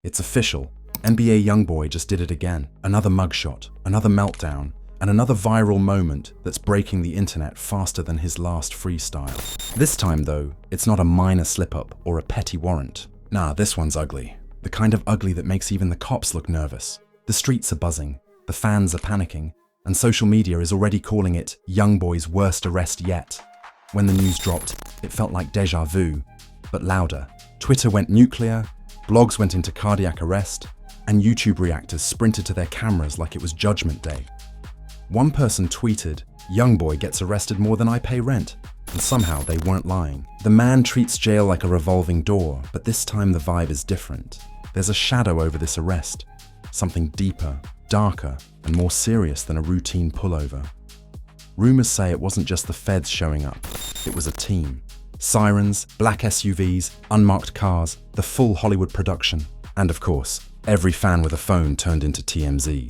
It's official. NBA YoungBoy just did it again. Another mugshot, another meltdown, and another viral moment that's breaking the internet faster than his last freestyle. This time though, it's not a minor slip-up or a petty warrant. Nah, this one's ugly. The kind of ugly that makes even the cops look nervous. The streets are buzzing, the fans are panicking, and social media is already calling it YoungBoy's worst arrest yet. When the news dropped, it felt like déjà vu, but louder. Twitter went nuclear, blogs went into cardiac arrest, and YouTube reactors sprinted to their cameras like it was Judgment Day. One person tweeted, "YoungBoy gets arrested more than I pay rent," and somehow they weren't lying. The man treats jail like a revolving door, but this time the vibe is different. There's a shadow over this arrest, something deeper, darker, and more serious than a routine pullover. Rumors say it wasn't just the feds showing up, it was a team. Sirens, black SUVs, unmarked cars, the full Hollywood production. And of course, every fan with a phone turned into TMZ.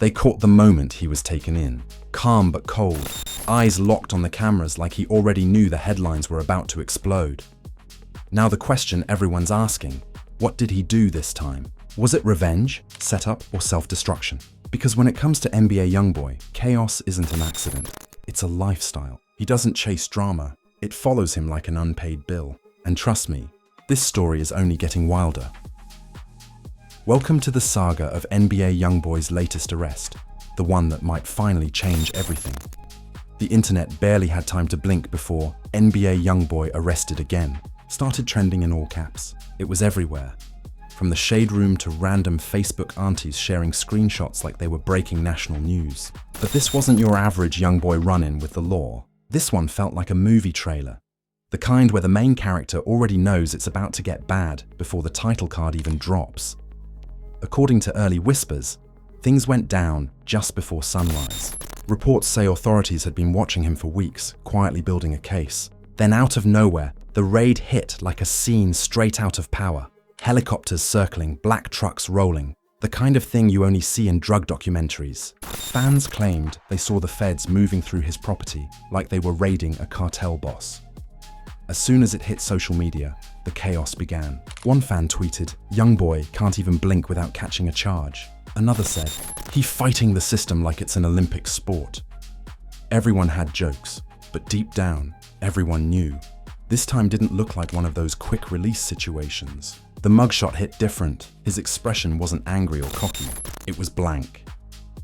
They caught the moment he was taken in, calm but cold, eyes locked on the cameras like he already knew the headlines were about to explode. Now the question everyone's asking, what did he do this time? Was it revenge, setup, or self-destruction? Because when it comes to NBA YoungBoy, chaos isn't an accident, it's a lifestyle. He doesn't chase drama, it follows him like an unpaid bill. And trust me, this story is only getting wilder. Welcome to the saga of NBA YoungBoy's latest arrest, the one that might finally change everything. The internet barely had time to blink before NBA YoungBoy arrested again started trending in all caps. It was everywhere, from the shade room to random Facebook aunties sharing screenshots like they were breaking national news. But this wasn't your average YoungBoy run-in with the law. This one felt like a movie trailer, the kind where the main character already knows it's about to get bad before the title card even drops. According to early whispers, things went down just before sunrise. Reports say authorities had been watching him for weeks, quietly building a case. Then out of nowhere, the raid hit like a scene straight out of Power. Helicopters circling, black trucks rolling, the kind of thing you only see in drug documentaries. Fans claimed they saw the feds moving through his property like they were raiding a cartel boss. As soon as it hit social media, the chaos began. One fan tweeted, "YoungBoy can't even blink without catching a charge." Another said, "He fighting the system like it's an Olympic sport." Everyone had jokes, but deep down, everyone knew. This time didn't look like one of those quick release situations. The mugshot hit different. His expression wasn't angry or cocky. It was blank,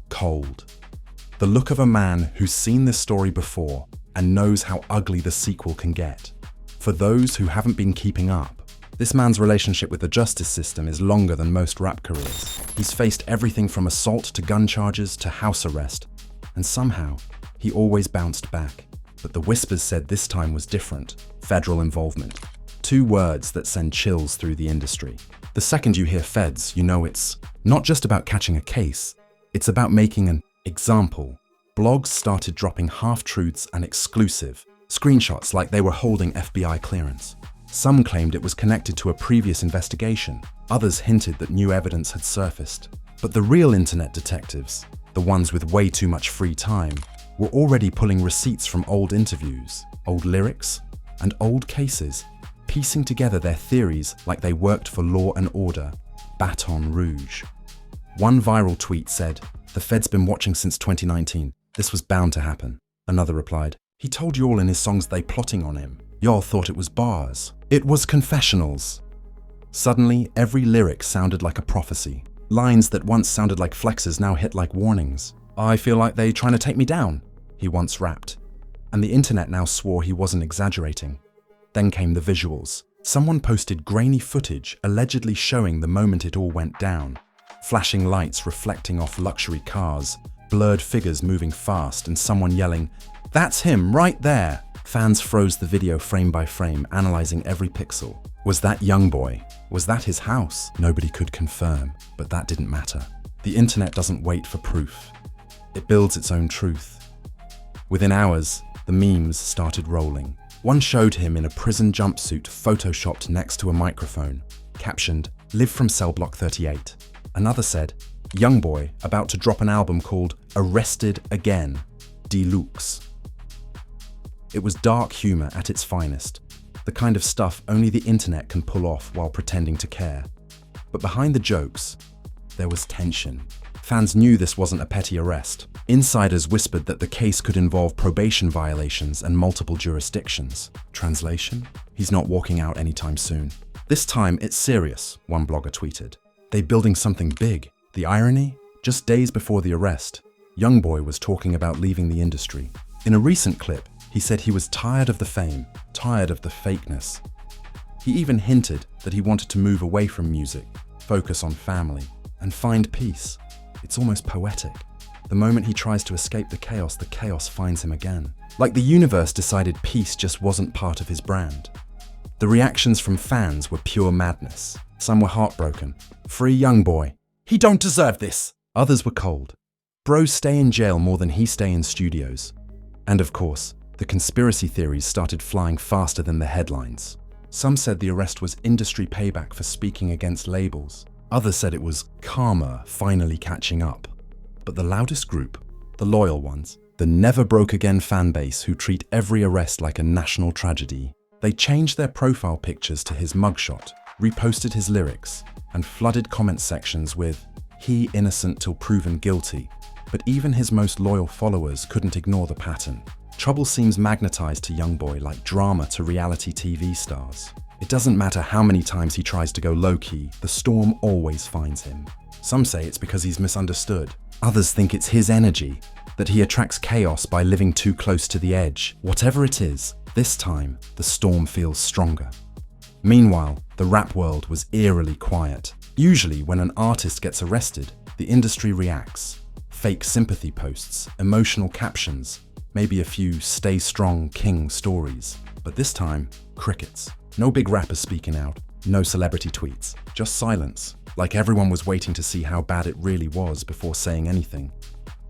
cold. The look of a man who's seen this story before and knows how ugly the sequel can get. For those who haven't been keeping up, this man's relationship with the justice system is longer than most rap careers. He's faced everything from assault to gun charges to house arrest, and somehow, he always bounced back. But the whispers said this time was different: federal involvement. Two words that send chills through the industry. The second you hear feds, you know it's not just about catching a case, it's about making an example. Blogs started dropping half-truths and exclusive screenshots like they were holding FBI clearance. Some claimed it was connected to a previous investigation. Others hinted that new evidence had surfaced. But the real internet detectives, the ones with way too much free time, were already pulling receipts from old interviews, old lyrics, and old cases, piecing together their theories like they worked for Law and Order, Baton Rouge. One viral tweet said, "The Fed's been watching since 2019. This was bound to happen." Another replied, "He told you all in his songs they plotting on him. Y'all thought it was bars. It was confessionals." Suddenly, every lyric sounded like a prophecy. Lines that once sounded like flexes now hit like warnings. "I feel like they trying to take me down," he once rapped. And the internet now swore he wasn't exaggerating. Then came the visuals. Someone posted grainy footage allegedly showing the moment it all went down. Flashing lights reflecting off luxury cars, blurred figures moving fast, and someone yelling, "That's him right there!" Fans froze the video frame by frame, analyzing every pixel. Was that YoungBoy? Was that his house? Nobody could confirm, but that didn't matter. The internet doesn't wait for proof. It builds its own truth. Within hours, the memes started rolling. One showed him in a prison jumpsuit photoshopped next to a microphone, captioned, "Live from cell block 38. Another said, "YoungBoy about to drop an album called Arrested Again, Deluxe." It was dark humor at its finest, the kind of stuff only the internet can pull off while pretending to care. But behind the jokes, there was tension. Fans knew this wasn't a petty arrest. Insiders whispered that the case could involve probation violations and multiple jurisdictions. Translation? He's not walking out anytime soon. This time, it's serious, one blogger tweeted. They're building something big. The irony? Just days before the arrest, YoungBoy was talking about leaving the industry. In a recent clip, he said he was tired of the fame, tired of the fakeness. He even hinted that he wanted to move away from music, focus on family, and find peace. It's almost poetic. The moment he tries to escape the chaos finds him again. Like the universe decided peace just wasn't part of his brand. The reactions from fans were pure madness. Some were heartbroken. Free YoungBoy. He don't deserve this. Others were cold. Bros stay in jail more than he stay in studios. And of course, the conspiracy theories started flying faster than the headlines. Some said the arrest was industry payback for speaking against labels. Others said it was karma finally catching up. But the loudest group, the loyal ones, the never broke again fan base who treat every arrest like a national tragedy, they changed their profile pictures to his mugshot, reposted his lyrics, and flooded comment sections with, "He innocent till proven guilty." But even his most loyal followers couldn't ignore the pattern. Trouble seems magnetized to YoungBoy like drama to reality TV stars. It doesn't matter how many times he tries to go low-key, the storm always finds him. Some say it's because he's misunderstood. Others think it's his energy, that he attracts chaos by living too close to the edge. Whatever it is, this time, the storm feels stronger. Meanwhile, the rap world was eerily quiet. Usually, when an artist gets arrested, the industry reacts. Fake sympathy posts, emotional captions, maybe a few stay strong king stories. But this time, crickets. No big rappers speaking out, no celebrity tweets, just silence, like everyone was waiting to see how bad it really was before saying anything.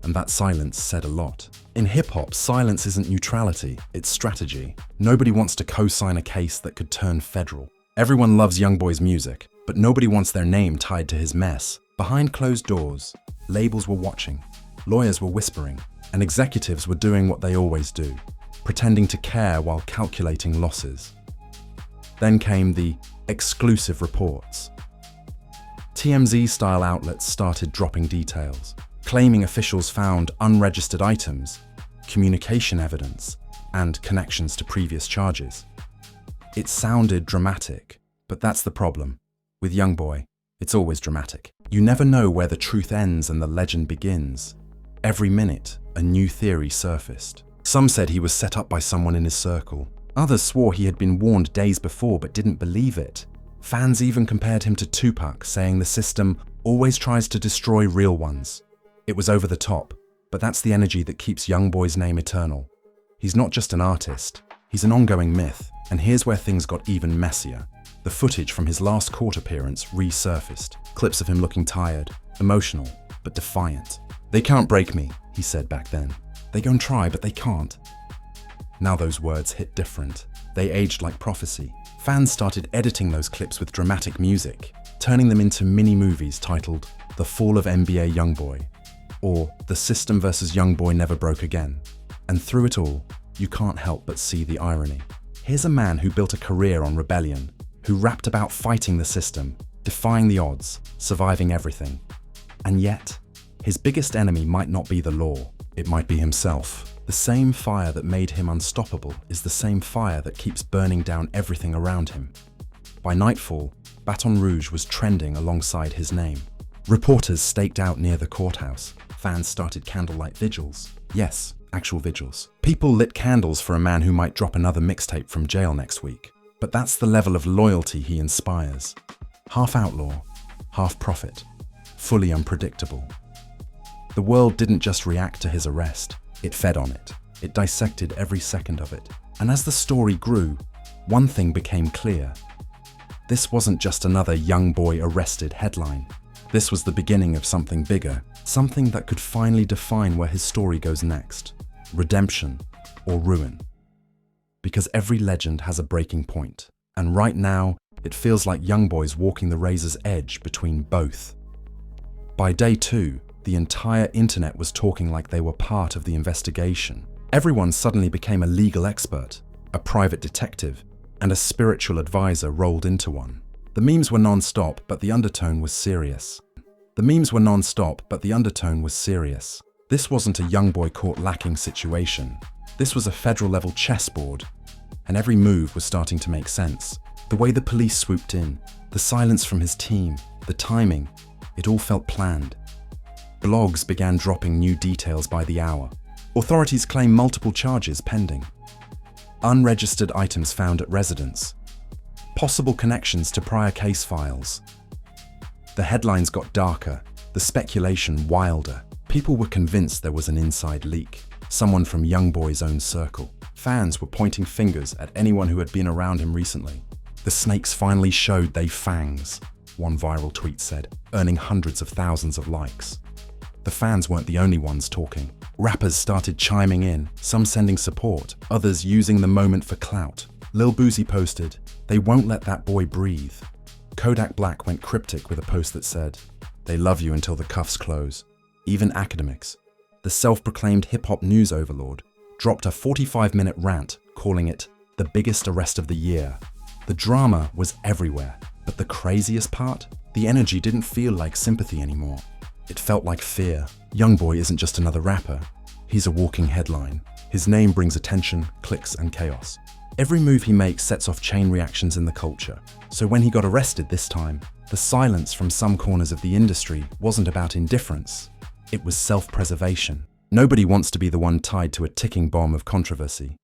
And that silence said a lot. In hip-hop, silence isn't neutrality, it's strategy. Nobody wants to co-sign a case that could turn federal. Everyone loves YoungBoy's music, but nobody wants their name tied to his mess. Behind closed doors, labels were watching, lawyers were whispering, and executives were doing what they always do, pretending to care while calculating losses. Then came the exclusive reports. TMZ-style outlets started dropping details, claiming officials found unregistered items, communication evidence, and connections to previous charges. It sounded dramatic, but that's the problem. With YoungBoy, it's always dramatic. You never know where the truth ends and the legend begins. Every minute, a new theory surfaced. Some said he was set up by someone in his circle. Others swore he had been warned days before but didn't believe it. Fans even compared him to Tupac, saying the system always tries to destroy real ones. It was over the top, but that's the energy that keeps YoungBoy's name eternal. He's not just an artist, he's an ongoing myth. And here's where things got even messier. The footage from his last court appearance resurfaced. Clips of him looking tired, emotional, but defiant. "They can't break me," he said back then. "They go and try, but they can't." Now those words hit different. They aged like prophecy. Fans started editing those clips with dramatic music, turning them into mini-movies titled The Fall of NBA YoungBoy, or The System vs. YoungBoy Never Broke Again. And through it all, you can't help but see the irony. Here's a man who built a career on rebellion, who rapped about fighting the system, defying the odds, surviving everything. And yet, his biggest enemy might not be the law, it might be himself. The same fire that made him unstoppable is the same fire that keeps burning down everything around him. By nightfall, Baton Rouge was trending alongside his name. Reporters staked out near the courthouse. Fans started candlelight vigils. Yes, actual vigils. People lit candles for a man who might drop another mixtape from jail next week. But that's the level of loyalty he inspires. Half outlaw, half prophet, fully unpredictable. The world didn't just react to his arrest. It fed on it. It dissected every second of it. And as the story grew, one thing became clear. This wasn't just another YoungBoy arrested headline. This was the beginning of something bigger, something that could finally define where his story goes next. Redemption or ruin. Because every legend has a breaking point. And right now, it feels like YoungBoy's walking the razor's edge between both. By day 2, the entire internet was talking like they were part of the investigation. Everyone suddenly became a legal expert, a private detective, and a spiritual advisor rolled into one. The memes were non-stop, but the undertone was serious. This wasn't a young boy caught lacking situation. This was a federal-level chessboard, and every move was starting to make sense. The way the police swooped in, the silence from his team, the timing, it all felt planned. Blogs began dropping new details by the hour. Authorities claim multiple charges pending. Unregistered items found at residence. Possible connections to prior case files. The headlines got darker, the speculation wilder. People were convinced there was an inside leak, someone from YoungBoy's own circle. Fans were pointing fingers at anyone who had been around him recently. The snakes finally showed they fangs, one viral tweet said, earning hundreds of thousands of likes. The fans weren't the only ones talking. Rappers started chiming in, some sending support, others using the moment for clout. Lil Boosie posted, "They won't let that boy breathe." Kodak Black went cryptic with a post that said, "They love you until the cuffs close." Even academics, the self-proclaimed hip-hop news overlord, dropped a 45-minute rant calling it the biggest arrest of the year. The drama was everywhere, but the craziest part? The energy didn't feel like sympathy anymore. It felt like fear. YoungBoy isn't just another rapper. He's a walking headline. His name brings attention, clicks, and chaos. Every move he makes sets off chain reactions in the culture. So when he got arrested this time, the silence from some corners of the industry wasn't about indifference. It was self-preservation. Nobody wants to be the one tied to a ticking bomb of controversy.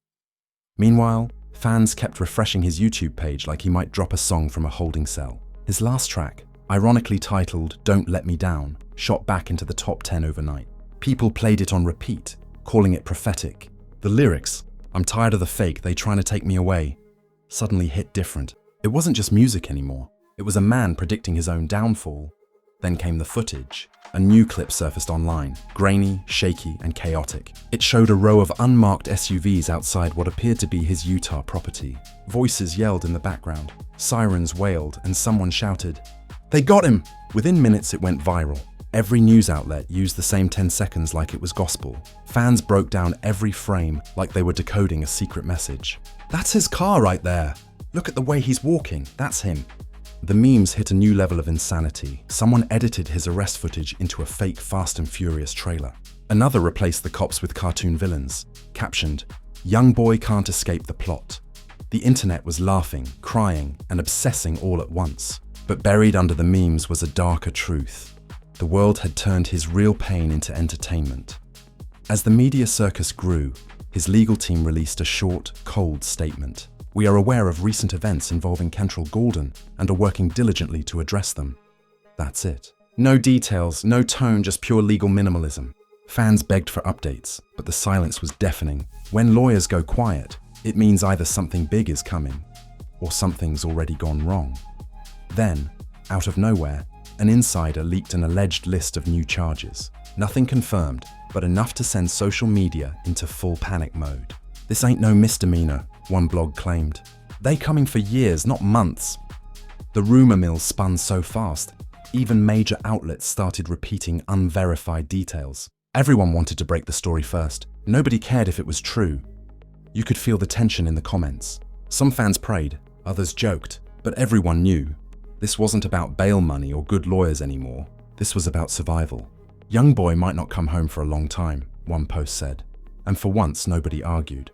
Meanwhile, fans kept refreshing his YouTube page like he might drop a song from a holding cell. His last track, ironically titled "Don't Let Me Down," shot back into the top 10 overnight. People played it on repeat, calling it prophetic. The lyrics, "I'm tired of the fake, they trying to take me away," suddenly hit different. It wasn't just music anymore. It was a man predicting his own downfall. Then came the footage. A new clip surfaced online, grainy, shaky, and chaotic. It showed a row of unmarked SUVs outside what appeared to be his Utah property. Voices yelled in the background, sirens wailed, and someone shouted, "They got him!" Within minutes, it went viral. Every news outlet used the same 10 seconds like it was gospel. Fans broke down every frame like they were decoding a secret message. "That's his car right there! Look at the way he's walking, that's him." The memes hit a new level of insanity. Someone edited his arrest footage into a fake Fast and Furious trailer. Another replaced the cops with cartoon villains, captioned, "YoungBoy can't escape the plot." The internet was laughing, crying, and obsessing all at once. But buried under the memes was a darker truth. The world had turned his real pain into entertainment. As the media circus grew, his legal team released a short, cold statement. "We are aware of recent events involving Kentrell Gordon and are working diligently to address them." That's it. No details, no tone, just pure legal minimalism. Fans begged for updates, but the silence was deafening. When lawyers go quiet, it means either something big is coming, or something's already gone wrong. Then, out of nowhere, an insider leaked an alleged list of new charges. Nothing confirmed, but enough to send social media into full panic mode. "This ain't no misdemeanor," one blog claimed. "They coming for years, not months." The rumor mill spun so fast, even major outlets started repeating unverified details. Everyone wanted to break the story first. Nobody cared if it was true. You could feel the tension in the comments. Some fans prayed, others joked, but everyone knew. This wasn't about bail money or good lawyers anymore. This was about survival. "YoungBoy might not come home for a long time," one post said. And for once, nobody argued.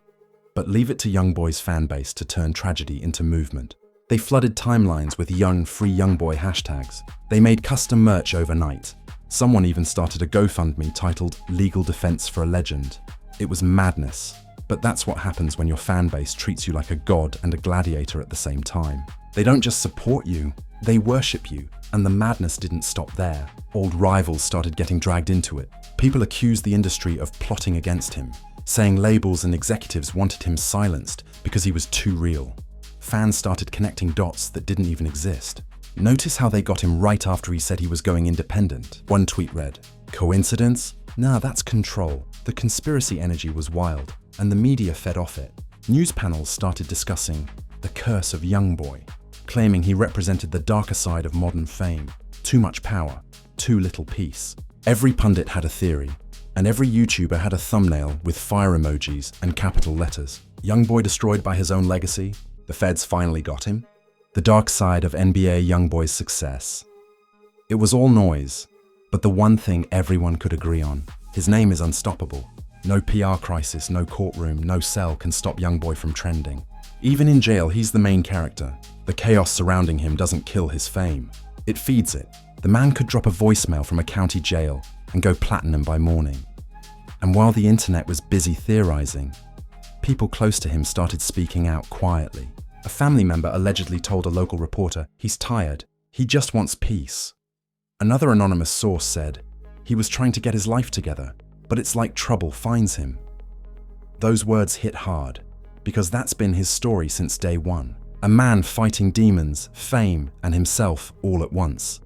But leave it to YoungBoy's fanbase to turn tragedy into movement. They flooded timelines with Young Free YoungBoy hashtags. They made custom merch overnight. Someone even started a GoFundMe titled "Legal Defense for a Legend." It was madness. But that's what happens when your fanbase treats you like a god and a gladiator at the same time. They don't just support you, they worship you. And the madness didn't stop there. Old rivals started getting dragged into it. People accused the industry of plotting against him, saying labels and executives wanted him silenced because he was too real. Fans started connecting dots that didn't even exist. "Notice how they got him right after he said he was going independent." One tweet read, "Coincidence? Nah, that's control." The conspiracy energy was wild, and the media fed off it. News panels started discussing the curse of YoungBoy, claiming he represented the darker side of modern fame. Too much power, too little peace. Every pundit had a theory, and every YouTuber had a thumbnail with fire emojis and capital letters. YoungBoy destroyed by his own legacy? The feds finally got him? the dark side of NBA YoungBoy's success. It was all noise, but the one thing everyone could agree on: his name is unstoppable. No PR crisis, no courtroom, no cell can stop YoungBoy from trending. Even in jail, he's the main character. The chaos surrounding him doesn't kill his fame. It feeds it. The man could drop a voicemail from a county jail and go platinum by morning. And while the internet was busy theorizing, people close to him started speaking out quietly. A family member allegedly told a local reporter he's tired, he just wants peace. Another anonymous source said he was trying to get his life together, but it's like trouble finds him. Those words hit hard, because that's been his story since day one. A man fighting demons, fame, and himself all at once.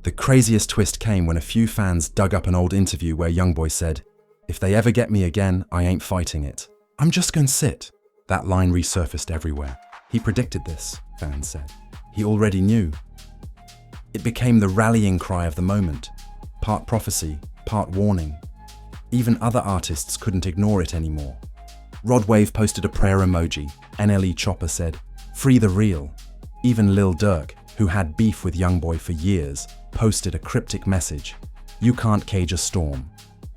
The craziest twist came when a few fans dug up an old interview where YoungBoy said, "If they ever get me again, I ain't fighting it. I'm just gonna sit." That line resurfaced everywhere. He predicted this, fans said. He already knew. It became the rallying cry of the moment, part prophecy, part warning. Even other artists couldn't ignore it anymore. Rod Wave posted a prayer emoji. NLE Chopper said, "Free the real." Even Lil Durk, who had beef with YoungBoy for years, posted a cryptic message: "You can't cage a storm."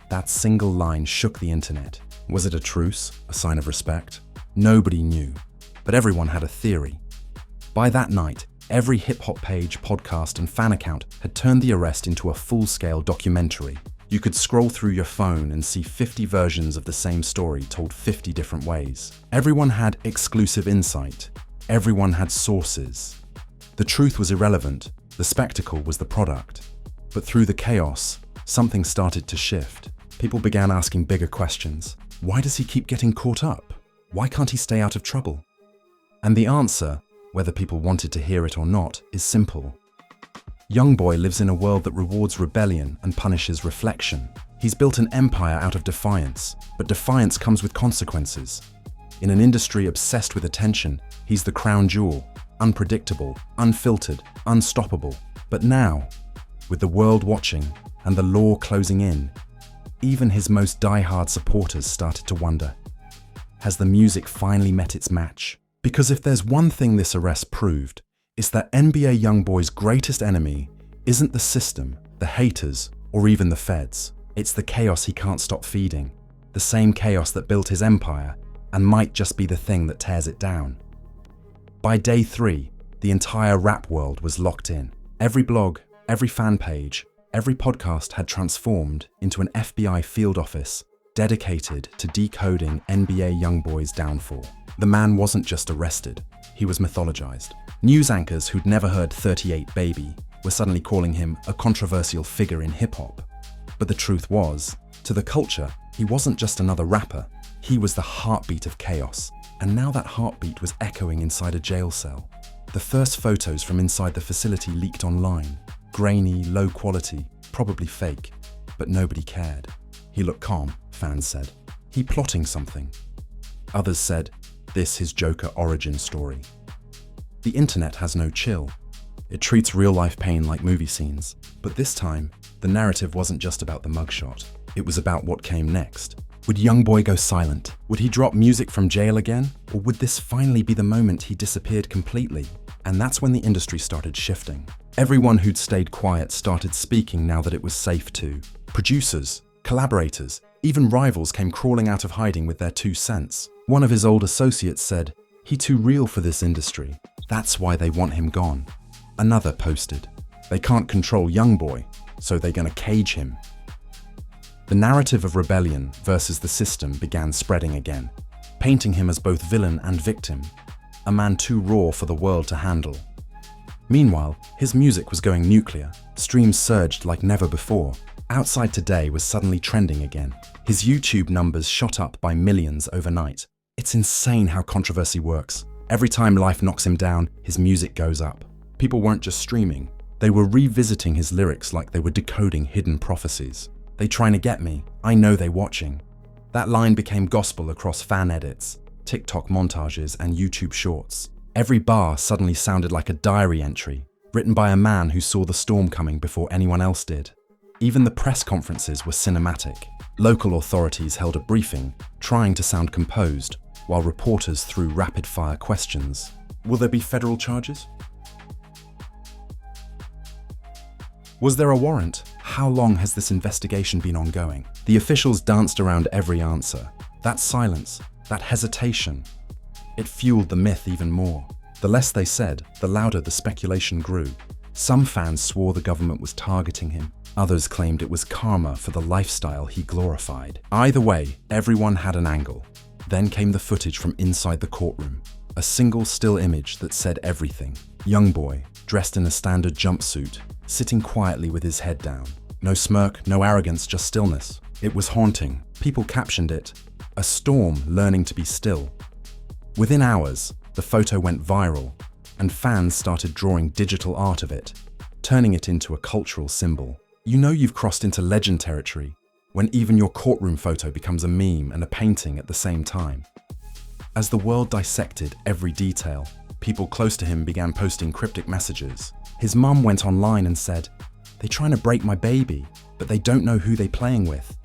That single line shook the internet. Was it a truce, a sign of respect? Nobody knew, but everyone had a theory. By that night, every hip-hop page, podcast, and fan account had turned the arrest into a full-scale documentary. You could scroll through your phone and see 50 versions of the same story told 50 different ways. Everyone had exclusive insight. Everyone had sources. The truth was irrelevant. The spectacle was the product. But through the chaos, something started to shift. People began asking bigger questions. Why does he keep getting caught up? Why can't he stay out of trouble? And the answer, whether people wanted to hear it or not, is simple. YoungBoy lives in a world that rewards rebellion and punishes reflection. He's built an empire out of defiance, but defiance comes with consequences. In an industry obsessed with attention, he's the crown jewel, unpredictable, unfiltered, unstoppable. But now, with the world watching and the law closing in, even his most die-hard supporters started to wonder, has the music finally met its match? Because if there's one thing this arrest proved, it's that NBA YoungBoy's greatest enemy isn't the system, the haters, or even the feds. It's the chaos he can't stop feeding. The same chaos that built his empire and might just be the thing that tears it down. By day 3, the entire rap world was locked in. Every blog, every fan page, every podcast had transformed into an FBI field office dedicated to decoding NBA YoungBoy's downfall. The man wasn't just arrested, he was mythologized. News anchors who'd never heard 38 Baby were suddenly calling him a controversial figure in hip-hop. But the truth was, to the culture, he wasn't just another rapper, he was the heartbeat of chaos. And now that heartbeat was echoing inside a jail cell. The first photos from inside the facility leaked online. Grainy, low quality, probably fake, but nobody cared. He looked calm, fans said. He plotting something. Others said, this his Joker origin story. The internet has no chill. It treats real-life pain like movie scenes. But this time, the narrative wasn't just about the mugshot. It was about what came next. Would YoungBoy go silent? Would he drop music from jail again? Or would this finally be the moment he disappeared completely? And that's when the industry started shifting. Everyone who'd stayed quiet started speaking now that it was safe to. Producers, collaborators, even rivals came crawling out of hiding with their 2 cents. One of his old associates said, "He too real for this industry. That's why they want him gone." Another posted, "They can't control YoungBoy, so they're gonna cage him." The narrative of rebellion versus the system began spreading again, painting him as both villain and victim, a man too raw for the world to handle. Meanwhile, his music was going nuclear. Streams surged like never before. Outside Today was suddenly trending again. His YouTube numbers shot up by millions overnight. It's insane how controversy works. Every time life knocks him down, his music goes up. People weren't just streaming, they were revisiting his lyrics like they were decoding hidden prophecies. "They trying to get me, I know they watching." That line became gospel across fan edits, TikTok montages, and YouTube shorts. Every bar suddenly sounded like a diary entry, written by a man who saw the storm coming before anyone else did. Even the press conferences were cinematic. Local authorities held a briefing, trying to sound composed, while reporters threw rapid-fire questions. Will there be federal charges? Was there a warrant? How long has this investigation been ongoing? The officials danced around every answer. That silence, that hesitation, it fueled the myth even more. The less they said, the louder the speculation grew. Some fans swore the government was targeting him. Others claimed it was karma for the lifestyle he glorified. Either way, everyone had an angle. Then came the footage from inside the courtroom. A single still image that said everything. YoungBoy, dressed in a standard jumpsuit, sitting quietly with his head down. No smirk, no arrogance, just stillness. It was haunting. People captioned it, "A storm learning to be still." Within hours, the photo went viral, and fans started drawing digital art of it, turning it into a cultural symbol. You know you've crossed into legend territory when even your courtroom photo becomes a meme and a painting at the same time. As the world dissected every detail, people close to him began posting cryptic messages. His mum went online and said, "They're trying to break my baby, but they don't know who they're playing with."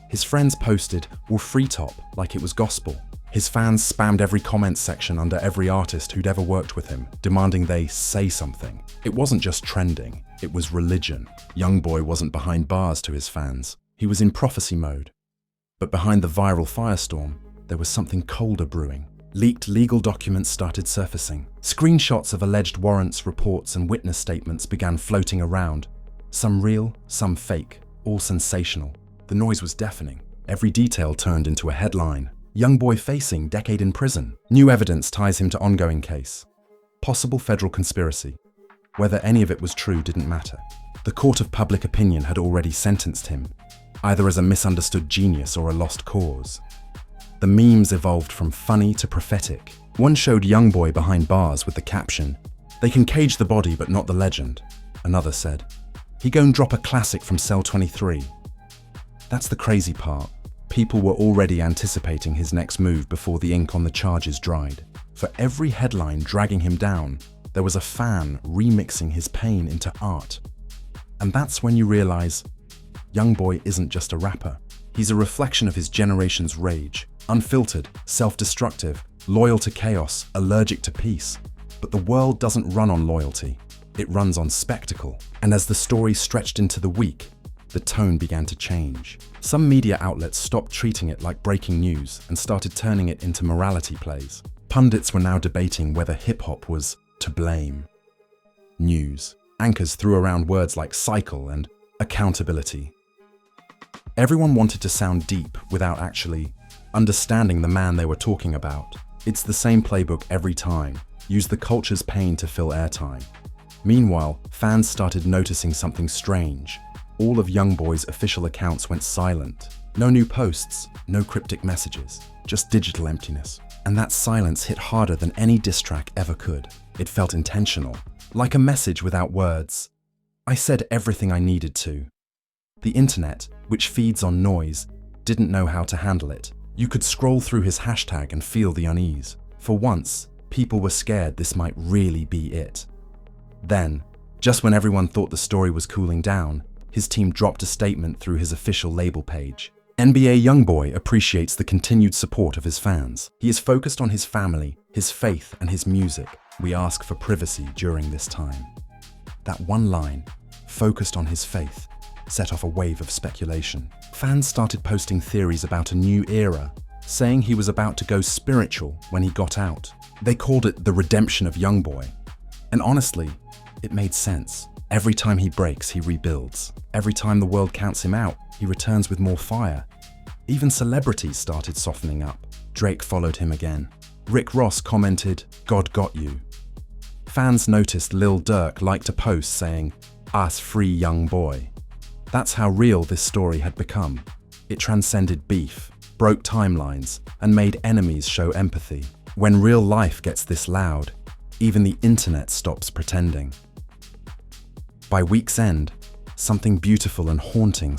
His friends posted, "We'll free top," like it was gospel. His fans spammed every comment section under every artist who'd ever worked with him, demanding they say something. It wasn't just trending, it was religion. YoungBoy wasn't behind bars to his fans. He was in prophecy mode. But behind the viral firestorm, there was something colder brewing. Leaked legal documents started surfacing. Screenshots of alleged warrants, reports, and witness statements began floating around. Some real, some fake, all sensational. The noise was deafening. Every detail turned into a headline. YoungBoy facing decade in prison. New evidence ties him to ongoing case. Possible federal conspiracy. Whether any of it was true didn't matter. The court of public opinion had already sentenced him, either as a misunderstood genius or a lost cause. The memes evolved from funny to prophetic. One showed YoungBoy behind bars with the caption, "They can cage the body but not the legend." Another said, "He go and drop a classic from Cell 23. That's the crazy part. People were already anticipating his next move before the ink on the charges dried. For every headline dragging him down, there was a fan remixing his pain into art. And that's when you realize, YoungBoy isn't just a rapper. He's a reflection of his generation's rage. Unfiltered, self-destructive, loyal to chaos, allergic to peace. But the world doesn't run on loyalty. It runs on spectacle. And as the story stretched into the week, the tone began to change. Some media outlets stopped treating it like breaking news and started turning it into morality plays. Pundits were now debating whether hip-hop was to blame. News anchors threw around words like cycle and accountability. Everyone wanted to sound deep without actually understanding the man they were talking about. It's the same playbook every time. Use the culture's pain to fill airtime. Meanwhile, fans started noticing something strange. All of YoungBoy's official accounts went silent. No new posts, no cryptic messages, just digital emptiness. And that silence hit harder than any diss track ever could. It felt intentional, like a message without words. I said everything I needed to. The internet, which feeds on noise, didn't know how to handle it. You could scroll through his hashtag and feel the unease. For once, people were scared this might really be it. Then, just when everyone thought the story was cooling down, his team dropped a statement through his official label page. NBA YoungBoy appreciates the continued support of his fans. He is focused on his family, his faith, and his music. We ask for privacy during this time. That one line, focused on his faith, set off a wave of speculation. Fans started posting theories about a new era, saying he was about to go spiritual when he got out. They called it the redemption of YoungBoy. And honestly, it made sense. Every time he breaks, he rebuilds. Every time the world counts him out, he returns with more fire. Even celebrities started softening up. Drake followed him again. Rick Ross commented, "God got you." Fans noticed Lil Durk liked a post saying, "Us free YoungBoy." That's how real this story had become. It transcended beef, broke timelines, and made enemies show empathy. When real life gets this loud, even the internet stops pretending. By week's end, something beautiful and haunting